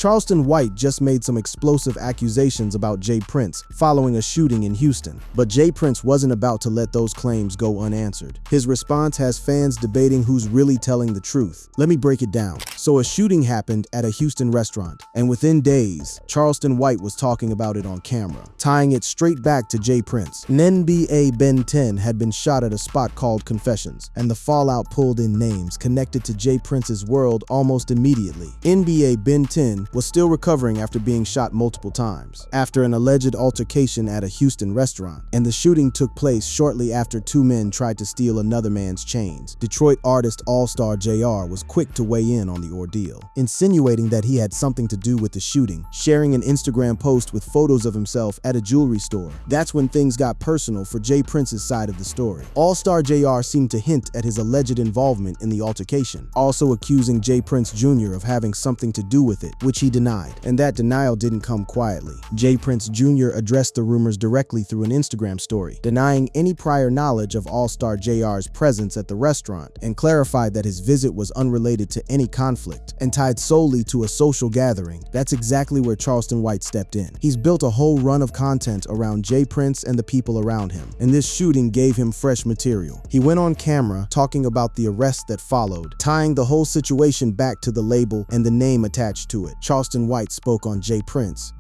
Charleston White just made some explosive accusations about J. Prince following a shooting in Houston, but J. Prince wasn't about to let those claims go unanswered. His response has fans debating who's really telling the truth. Let me break it down. So a shooting happened at a Houston restaurant, and within days, Charleston White was talking about it on camera, tying it straight back to J. Prince. NBA Ben 10 had been shot at a spot called Confessions, and the fallout pulled in names connected to J. Prince's world almost immediately. NBA Ben 10 was still recovering after being shot multiple times, after an alleged altercation at a Houston restaurant, and the shooting took place shortly after two men tried to steal another man's chains. Detroit artist All-Star JR was quick to weigh in on the ordeal, insinuating that he had something to do with the shooting, sharing an Instagram post with photos of himself at a jewelry store. That's when things got personal for J. Prince's side of the story. All-Star JR seemed to hint at his alleged involvement in the altercation, also accusing J. Prince Jr. of having something to do with it, which he denied, and that denial didn't come quietly. J. Prince Jr. addressed the rumors directly through an Instagram story, denying any prior knowledge of All-Star JR's presence at the restaurant, and clarified that his visit was unrelated to any conflict and tied solely to a social gathering. That's exactly where Charleston White stepped in. He's built a whole run of content around J. Prince and the people around him, and this shooting gave him fresh material. He went on camera talking about the arrest that followed, tying the whole situation back to the label and the name attached to it. Charleston White spoke on J. Prince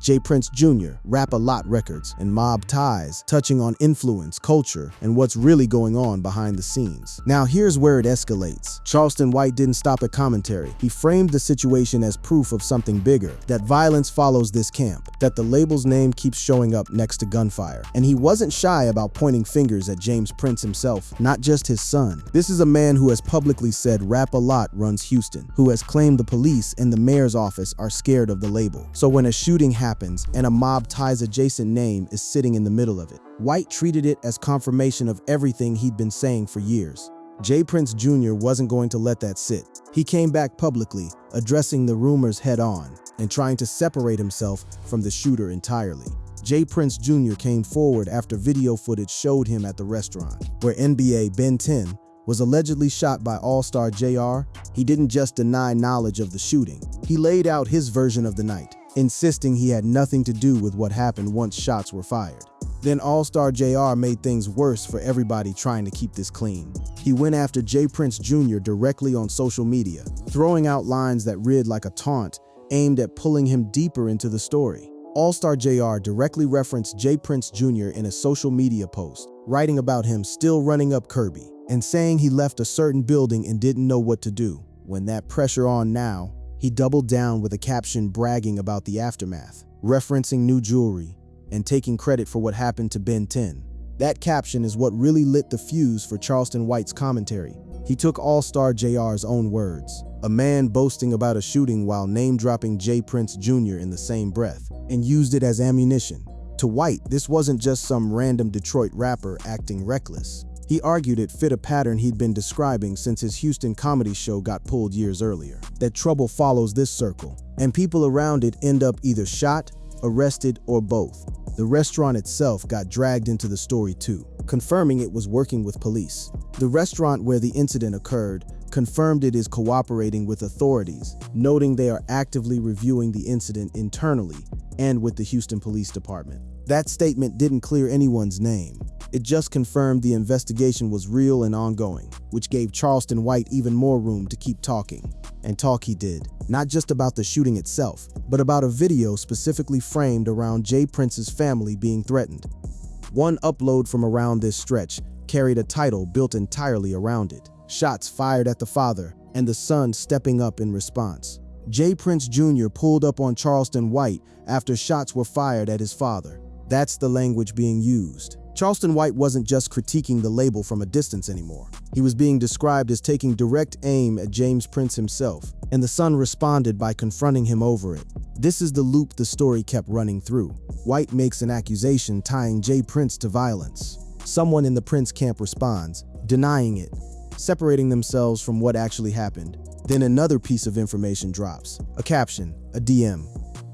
Jr., Rap-A-Lot Records, and Mob Ties, touching on influence, culture, and what's really going on behind the scenes. Now here's where it escalates. Charleston White didn't stop at commentary. He framed the situation as proof of something bigger, that violence follows this camp, that the label's name keeps showing up next to gunfire. And he wasn't shy about pointing fingers at James Prince himself, not just his son. This is a man who has publicly said Rap-A-Lot runs Houston, who has claimed the police and the mayor's office are scared of the label. So when a shooting happens and a Mob Ties adjacent name is sitting in the middle of it, White treated it as confirmation of everything he'd been saying for years. J. Prince Jr. wasn't going to let that sit. He came back publicly, addressing the rumors head-on and trying to separate himself from the shooter entirely. J. Prince Jr. came forward after video footage showed him at the restaurant, where NBA Ben 10 was allegedly shot by All-Star JR. He didn't just deny knowledge of the shooting. He laid out his version of the night, insisting he had nothing to do with what happened once shots were fired. Then All-Star JR made things worse for everybody trying to keep this clean. He went after J. Prince Jr. directly on social media, throwing out lines that read like a taunt aimed at pulling him deeper into the story. All-Star JR directly referenced J. Prince Jr. in a social media post, writing about him still running up Kirby and saying he left a certain building and didn't know what to do. When that pressure on now, he doubled down with a caption bragging about the aftermath, referencing new jewelry, and taking credit for what happened to Ben 10. That caption is what really lit the fuse for Charleston White's commentary. He took All-Star JR's own words, a man boasting about a shooting while name-dropping J. Prince Jr. in the same breath, and used it as ammunition. To White, this wasn't just some random Detroit rapper acting reckless. He argued it fit a pattern he'd been describing since his Houston comedy show got pulled years earlier, that trouble follows this circle, and people around it end up either shot, arrested, or both. The restaurant itself got dragged into the story too, confirming it was working with police. The restaurant where the incident occurred confirmed it is cooperating with authorities, noting they are actively reviewing the incident internally and with the Houston Police Department. That statement didn't clear anyone's name. It just confirmed the investigation was real and ongoing, which gave Charleston White even more room to keep talking. And talk he did, not just about the shooting itself, but about a video specifically framed around J. Prince's family being threatened. One upload from around this stretch carried a title built entirely around it: "Shots Fired at the Father," and the son stepping up in response. J. Prince Jr. pulled up on Charleston White after shots were fired at his father. That's the language being used. Charleston White wasn't just critiquing the label from a distance anymore. He was being described as taking direct aim at James Prince himself, and the son responded by confronting him over it. This is the loop the story kept running through. White makes an accusation tying J. Prince to violence. Someone in the Prince camp responds, denying it, separating themselves from what actually happened. Then another piece of information drops, a caption, a DM,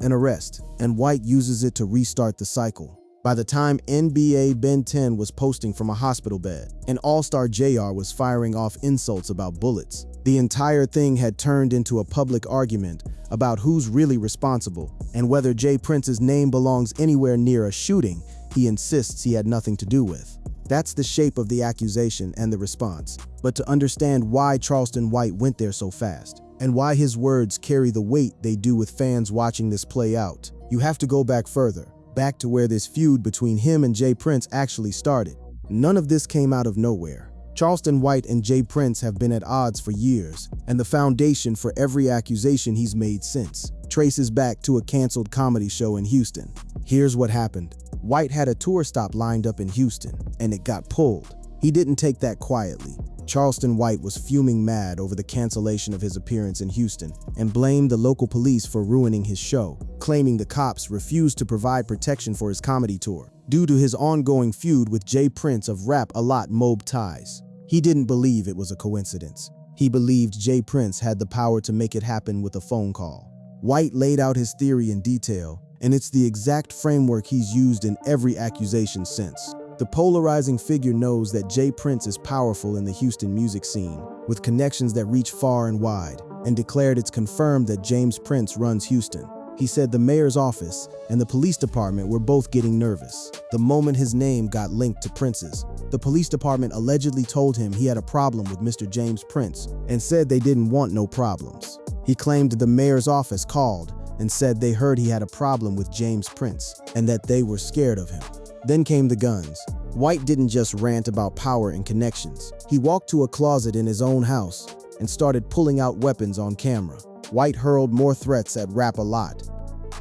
an arrest, and White uses it to restart the cycle. By the time NBA Ben 10 was posting from a hospital bed, and All-Star JR was firing off insults about bullets, The entire thing had turned into a public argument about who's really responsible and whether J. Prince's name belongs anywhere near a shooting he insists he had nothing to do with. That's the shape of the accusation and the response. But to understand why Charleston White went there so fast, and why his words carry the weight they do with fans watching this play out, you have to go back further, back to where this feud between him and J. Prince actually started. None of this came out of nowhere. Charleston White and J. Prince have been at odds for years, and the foundation for every accusation he's made since traces back to a canceled comedy show in Houston. Here's what happened. White had a tour stop lined up in Houston, and it got pulled. He didn't take that quietly. Charleston White was fuming mad over the cancellation of his appearance in Houston and blamed the local police for ruining his show, claiming the cops refused to provide protection for his comedy tour due to his ongoing feud with J. Prince of Rap-A-Lot Mob Ties. He didn't believe it was a coincidence. He believed J. Prince had the power to make it happen with a phone call. White laid out his theory in detail, and it's the exact framework he's used in every accusation since. The polarizing figure knows that J. Prince is powerful in the Houston music scene, with connections that reach far and wide, and declared it's confirmed that James Prince runs Houston. He said the mayor's office and the police department were both getting nervous the moment his name got linked to Prince's. The police department allegedly told him he had a problem with Mr. James Prince and said they didn't want no problems. He claimed the mayor's office called and said they heard he had a problem with James Prince and that they were scared of him. Then came the guns. White didn't just rant about power and connections. He walked to a closet in his own house and started pulling out weapons on camera. White hurled more threats at Rap-A-Lot,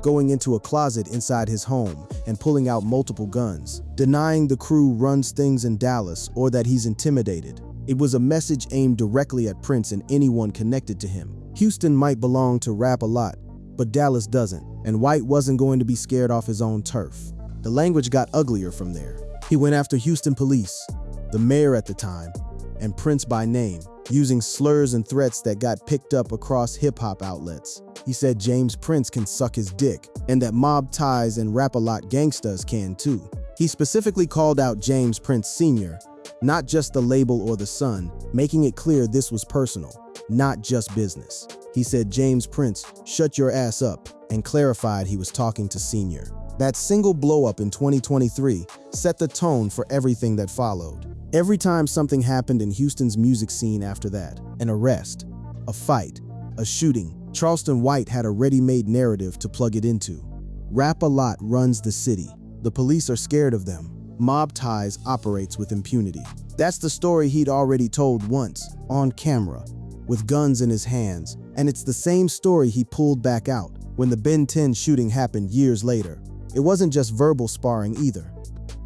going into a closet inside his home and pulling out multiple guns, denying the crew runs things in Dallas or that he's intimidated. It was a message aimed directly at Prince and anyone connected to him. Houston might belong to Rap-A-Lot, but Dallas doesn't, and White wasn't going to be scared off his own turf. The language got uglier from there. He went after Houston police, the mayor at the time, and Prince by name, using slurs and threats that got picked up across hip-hop outlets. He said James Prince can suck his dick, and that Mob Ties and Rap-A-Lot gangsters can too. He specifically called out James Prince Sr., not just the label or the son, making it clear this was personal, not just business. He said James Prince, shut your ass up, and clarified he was talking to Sr. That single blow-up in 2023 set the tone for everything that followed. Every time something happened in Houston's music scene after that, an arrest, a fight, a shooting, Charleston White had a ready-made narrative to plug it into. Rap-A-Lot runs the city. The police are scared of them. Mob Ties operates with impunity. That's the story he'd already told once, on camera, with guns in his hands, and it's the same story he pulled back out when the Ben 10 shooting happened years later. It wasn't just verbal sparring either.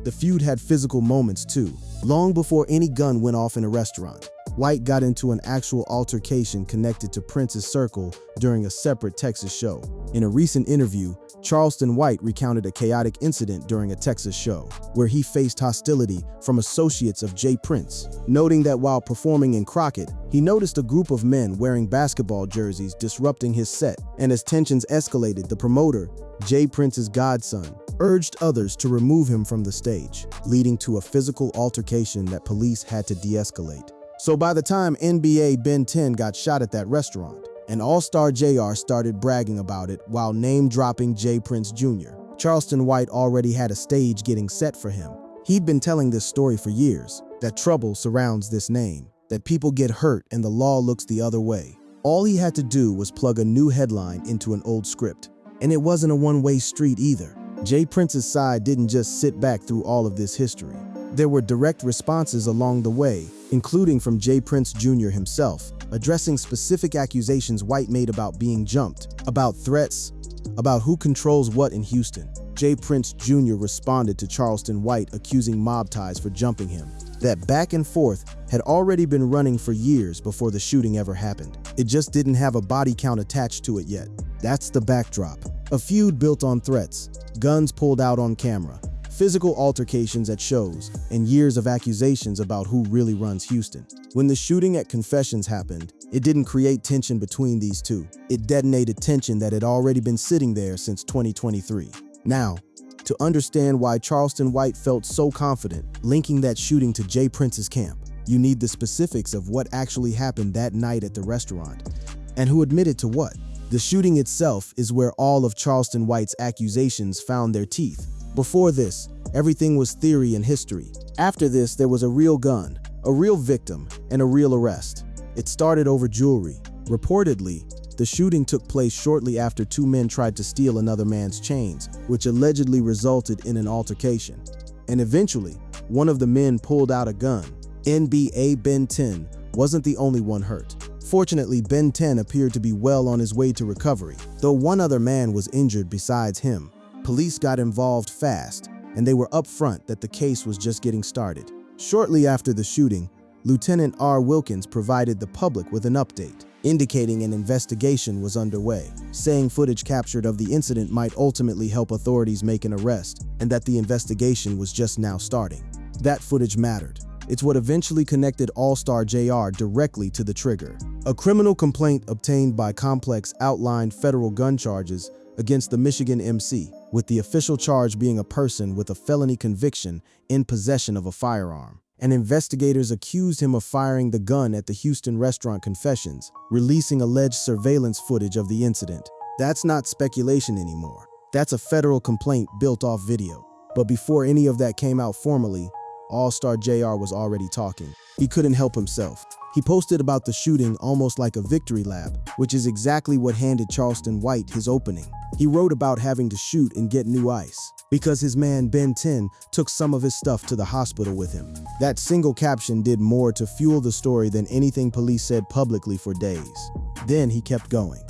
The feud had physical moments too. Long before any gun went off in a restaurant, White got into an actual altercation connected to Prince's circle during a separate Texas show. In a recent interview, Charleston White recounted a chaotic incident during a Texas show, where he faced hostility from associates of J. Prince, noting that while performing in Crockett, he noticed a group of men wearing basketball jerseys disrupting his set, and as tensions escalated, the promoter, J. Prince's godson, urged others to remove him from the stage, leading to a physical altercation that police had to de-escalate. So by the time NBA Ben 10 got shot at that restaurant, and All-Star JR started bragging about it while name-dropping J. Prince Jr., Charleston White already had a stage getting set for him. He'd been telling this story for years, that trouble surrounds this name, that people get hurt and the law looks the other way. All he had to do was plug a new headline into an old script. And it wasn't a one-way street either. J. Prince's side didn't just sit back through all of this history. There were direct responses along the way, including from J. Prince Jr. himself, addressing specific accusations White made about being jumped, about threats, about who controls what in Houston. J. Prince Jr. responded to Charleston White accusing Mob Ties for jumping him. That back and forth had already been running for years before the shooting ever happened. It just didn't have a body count attached to it yet. That's the backdrop. A feud built on threats, guns pulled out on camera, physical altercations at shows, and years of accusations about who really runs Houston. When the shooting at Confessions happened, it didn't create tension between these two. It detonated tension that had already been sitting there since 2023. Now, to understand why Charleston White felt so confident linking that shooting to J. Prince's camp, You need the specifics of what actually happened that night at the restaurant, and who admitted to what. The shooting itself is where all of Charleston White's accusations found their teeth. Before this, everything was theory and history. After this, there was a real gun, a real victim, and a real arrest. It started over jewelry. Reportedly, the shooting took place shortly after two men tried to steal another man's chains, which allegedly resulted in an altercation. And eventually, one of the men pulled out a gun. NBA Ben 10 wasn't the only one hurt. Fortunately, Ben 10 appeared to be well on his way to recovery, though one other man was injured besides him. Police got involved fast, and they were upfront that the case was just getting started. Shortly after the shooting, Lieutenant R. Wilkins provided the public with an update, indicating an investigation was underway, saying footage captured of the incident might ultimately help authorities make an arrest, and that the investigation was just now starting. That footage mattered. It's what eventually connected All-Star JR directly to the trigger. A criminal complaint obtained by Complex outlined federal gun charges against the Michigan MC, with the official charge being a person with a felony conviction in possession of a firearm. And investigators accused him of firing the gun at the Houston restaurant Confessions, releasing alleged surveillance footage of the incident. That's not speculation anymore. That's a federal complaint built off video. But before any of that came out formally, All-Star JR was already talking. He couldn't help himself. He posted about the shooting almost like a victory lap, which is exactly what handed Charleston White his opening. He wrote about having to shoot and get new ice, because his man Ben 10 took some of his stuff to the hospital with him. That single caption did more to fuel the story than anything police said publicly for days. Then he kept going.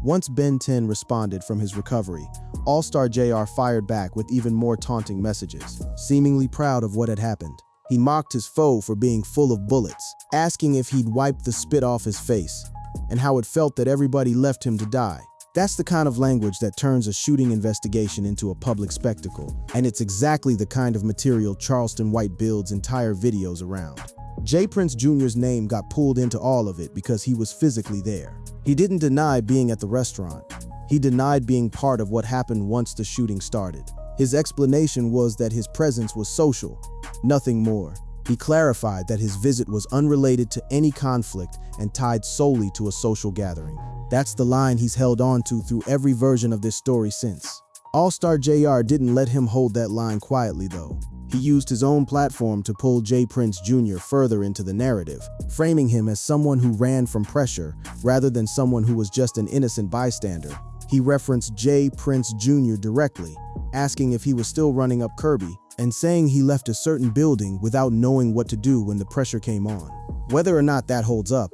Once Ben 10 responded from his recovery, All-Star JR fired back with even more taunting messages, seemingly proud of what had happened. He mocked his foe for being full of bullets, asking if he'd wiped the spit off his face, and how it felt that everybody left him to die. That's the kind of language that turns a shooting investigation into a public spectacle, and it's exactly the kind of material Charleston White builds entire videos around. J. Prince Jr.'s name got pulled into all of it because he was physically there. He didn't deny being at the restaurant. He denied being part of what happened once the shooting started. His explanation was that his presence was social, nothing more. He clarified that his visit was unrelated to any conflict and tied solely to a social gathering. That's the line he's held on to through every version of this story since. All-Star JR didn't let him hold that line quietly, though. He used his own platform to pull J. Prince Jr. further into the narrative, framing him as someone who ran from pressure rather than someone who was just an innocent bystander. He referenced J. Prince Jr. directly, asking if he was still running up Kirby, and saying he left a certain building without knowing what to do when the pressure came on. Whether or not that holds up,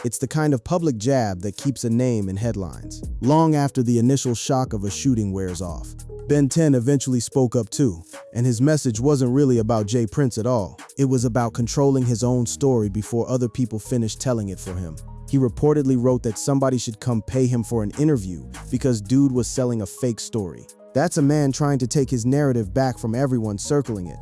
it's the kind of public jab that keeps a name in headlines, long after the initial shock of a shooting wears off. Ben 10 eventually spoke up too, and his message wasn't really about J. Prince at all. It was about controlling his own story before other people finished telling it for him. He reportedly wrote that somebody should come pay him for an interview because dude was selling a fake story. That's a man trying to take his narrative back from everyone circling it,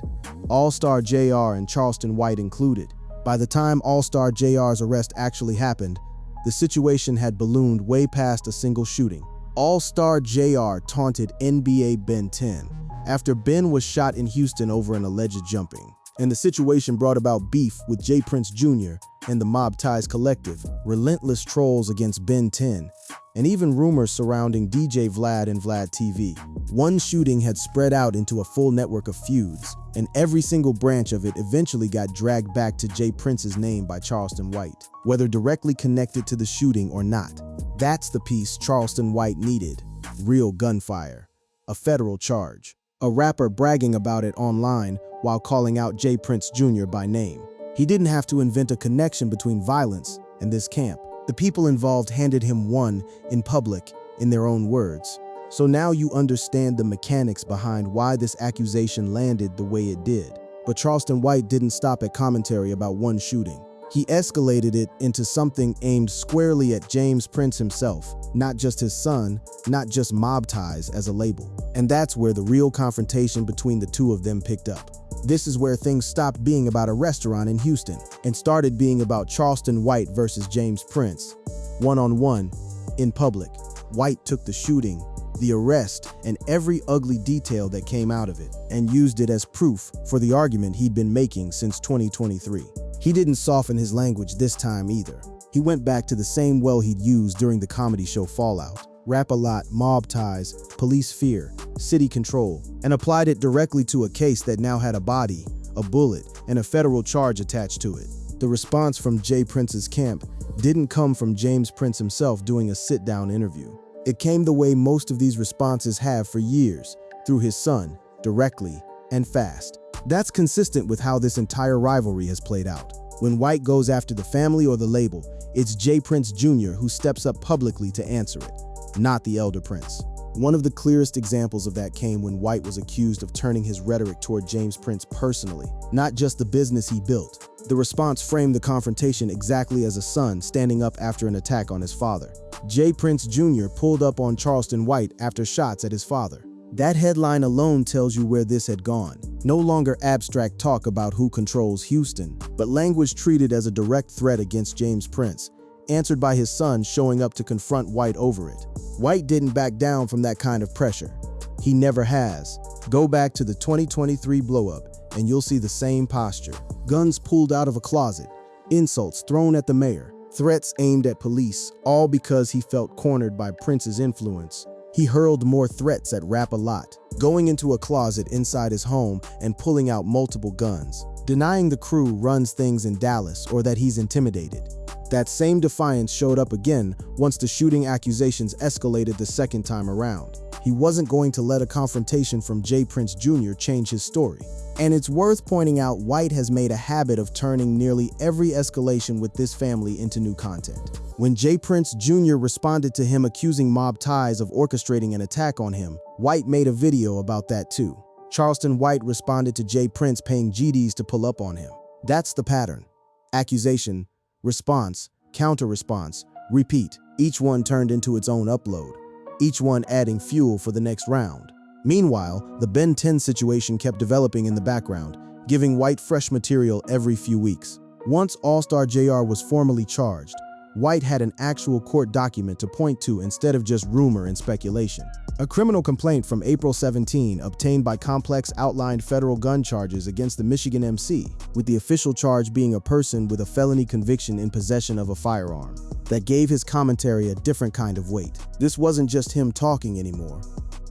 All-Star JR and Charleston White included. By the time All-Star JR's arrest actually happened, the situation had ballooned way past a single shooting. All-Star JR taunted NBA Ben 10 after Ben was shot in Houston over an alleged jumping. And the situation brought about beef with J. Prince Jr. and the Mob Ties Collective, relentless trolls against Ben 10, and even rumors surrounding DJ Vlad and Vlad TV. One shooting had spread out into a full network of feuds, and every single branch of it eventually got dragged back to J. Prince's name by Charleston White, whether directly connected to the shooting or not. That's the piece Charleston White needed: real gunfire, a federal charge, a rapper bragging about it online while calling out J. Prince Jr. by name. He didn't have to invent a connection between violence and this camp. The people involved handed him one in public, in their own words. So now you understand the mechanics behind why this accusation landed the way it did. But Charleston White didn't stop at commentary about one shooting. He escalated it into something aimed squarely at James Prince himself, not just his son, not just Mob Ties as a label. And that's where the real confrontation between the two of them picked up. This is where things stopped being about a restaurant in Houston and started being about Charleston White versus James Prince, one-on-one, in public. White took the shooting, the arrest, and every ugly detail that came out of it, and used it as proof for the argument he'd been making since 2023. He didn't soften his language this time either. He went back to the same well he'd used during the comedy show Fallout. Rap a lot, mob ties, police fear, city control, and applied it directly to a case that now had a body, a bullet, and a federal charge attached to it. The response from J. Prince's camp didn't come from James Prince himself doing a sit-down interview. It came the way most of these responses have for years, through his son, directly and fast. That's consistent with how this entire rivalry has played out. When White goes after the family or the label, it's J. Prince Jr. who steps up publicly to answer it, not the elder Prince. One of the clearest examples of that came when White was accused of turning his rhetoric toward James Prince personally, not just the business he built. The response framed the confrontation exactly as a son standing up after an attack on his father. J. Prince Jr. pulled up on Charleston White after shots at his father. That headline alone tells you where this had gone. No longer abstract talk about who controls Houston, but language treated as a direct threat against James Prince, answered by his son showing up to confront White over it. White didn't back down from that kind of pressure. He never has. Go back to the 2023 blow-up and you'll see the same posture. Guns pulled out of a closet, insults thrown at the mayor, threats aimed at police, all because he felt cornered by Prince's influence. He hurled more threats at Rap a Lot, going into a closet inside his home and pulling out multiple guns, denying the crew runs things in Dallas or that he's intimidated. That same defiance showed up again once the shooting accusations escalated the second time around. He wasn't going to let a confrontation from J. Prince Jr. change his story. And it's worth pointing out White has made a habit of turning nearly every escalation with this family into new content. When J. Prince Jr. responded to him accusing mob ties of orchestrating an attack on him, White made a video about that too. Charleston White responded to J. Prince paying GDs to pull up on him. That's the pattern. Accusation, response, counter-response, repeat. Each one turned into its own upload, each one adding fuel for the next round. Meanwhile, the Ben 10 situation kept developing in the background, giving White fresh material every few weeks. Once All-Star JR was formally charged, White had an actual court document to point to instead of just rumor and speculation. A criminal complaint from April 17 obtained by Complex outlined federal gun charges against the Michigan MC, with the official charge being a person with a felony conviction in possession of a firearm. That gave his commentary a different kind of weight. This wasn't just him talking anymore.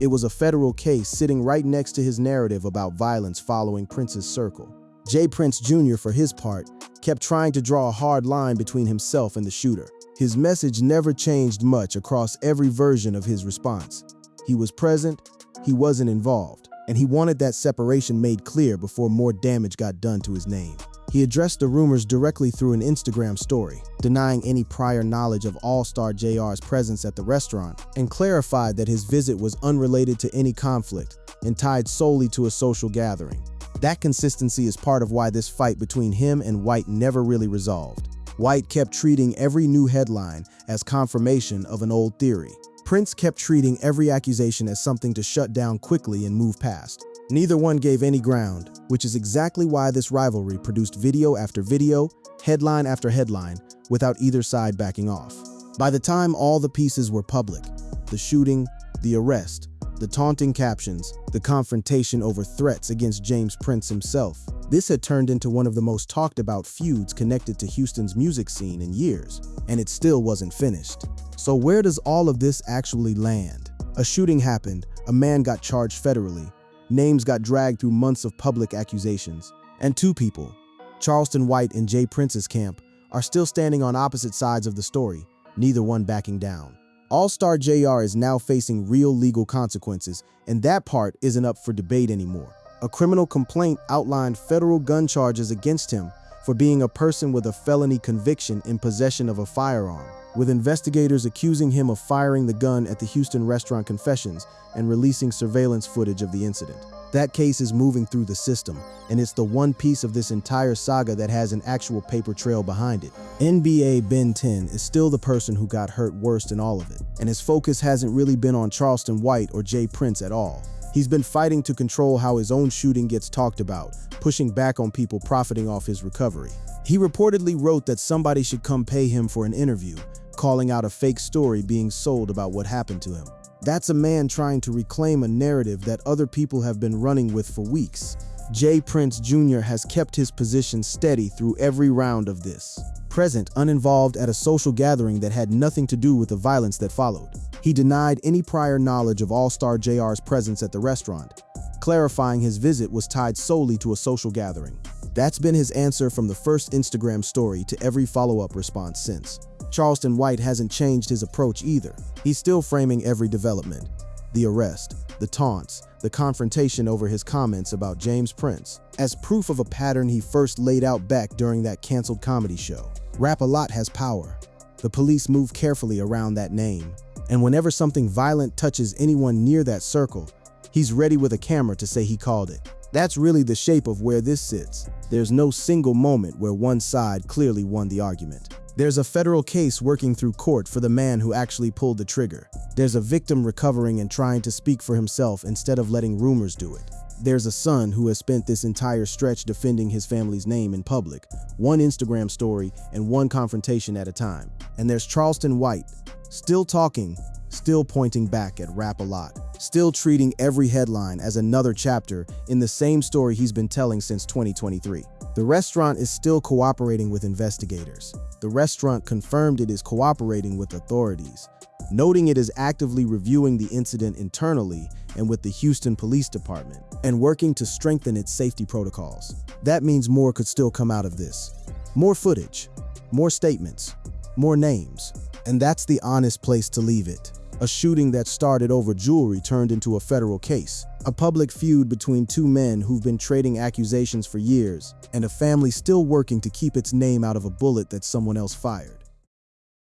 It was a federal case sitting right next to his narrative about violence following Prince's circle. J. Prince Jr., for his part, kept trying to draw a hard line between himself and the shooter. His message never changed much across every version of his response. He was present, he wasn't involved, and he wanted that separation made clear before more damage got done to his name. He addressed the rumors directly through an Instagram story, denying any prior knowledge of All-Star JR's presence at the restaurant, and clarified that his visit was unrelated to any conflict and tied solely to a social gathering. That consistency is part of why this fight between him and White never really resolved. White kept treating every new headline as confirmation of an old theory. Prince kept treating every accusation as something to shut down quickly and move past. Neither one gave any ground, which is exactly why this rivalry produced video after video, headline after headline, without either side backing off. By the time all the pieces were public, the shooting, the arrest, the taunting captions, the confrontation over threats against James Prince himself, this had turned into one of the most talked about feuds connected to Houston's music scene in years, and it still wasn't finished. So where does all of this actually land? A shooting happened, a man got charged federally, names got dragged through months of public accusations, and two people, Charleston White and J. Prince's camp, are still standing on opposite sides of the story, neither one backing down. All-Star JR is now facing real legal consequences, and that part isn't up for debate anymore. A criminal complaint outlined federal gun charges against him for being a person with a felony conviction in possession of a firearm, with investigators accusing him of firing the gun at the Houston restaurant Confessions and releasing surveillance footage of the incident. That case is moving through the system, and it's the one piece of this entire saga that has an actual paper trail behind it. NBA Ben 10 is still the person who got hurt worst in all of it, and his focus hasn't really been on Charleston White or J. Prince at all. He's been fighting to control how his own shooting gets talked about, pushing back on people profiting off his recovery. He reportedly wrote that somebody should come pay him for an interview, calling out a fake story being sold about what happened to him. That's a man trying to reclaim a narrative that other people have been running with for weeks. J. Prince Jr. has kept his position steady through every round of this. Present, uninvolved at a social gathering that had nothing to do with the violence that followed. He denied any prior knowledge of All-Star JR's presence at the restaurant, clarifying his visit was tied solely to a social gathering. That's been his answer from the first Instagram story to every follow-up response since. Charleston White hasn't changed his approach either. He's still framing every development. The arrest, the taunts, the confrontation over his comments about James Prince, as proof of a pattern he first laid out back during that canceled comedy show. Rap-A-Lot has power. The police move carefully around that name, and whenever something violent touches anyone near that circle, he's ready with a camera to say he called it. That's really the shape of where this sits. There's no single moment where one side clearly won the argument. There's a federal case working through court for the man who actually pulled the trigger. There's a victim recovering and trying to speak for himself instead of letting rumors do it. There's a son who has spent this entire stretch defending his family's name in public, one Instagram story and one confrontation at a time. And there's Charleston White, still talking, still pointing back at Rap-A-Lot, still treating every headline as another chapter in the same story he's been telling since 2023. The restaurant is still cooperating with investigators. The restaurant confirmed it is cooperating with authorities, noting it is actively reviewing the incident internally and with the Houston Police Department, and working to strengthen its safety protocols. That means more could still come out of this. More footage, more statements, more names. And that's the honest place to leave it. A shooting that started over jewelry turned into a federal case. A public feud between two men who've been trading accusations for years, and a family still working to keep its name out of a bullet that someone else fired.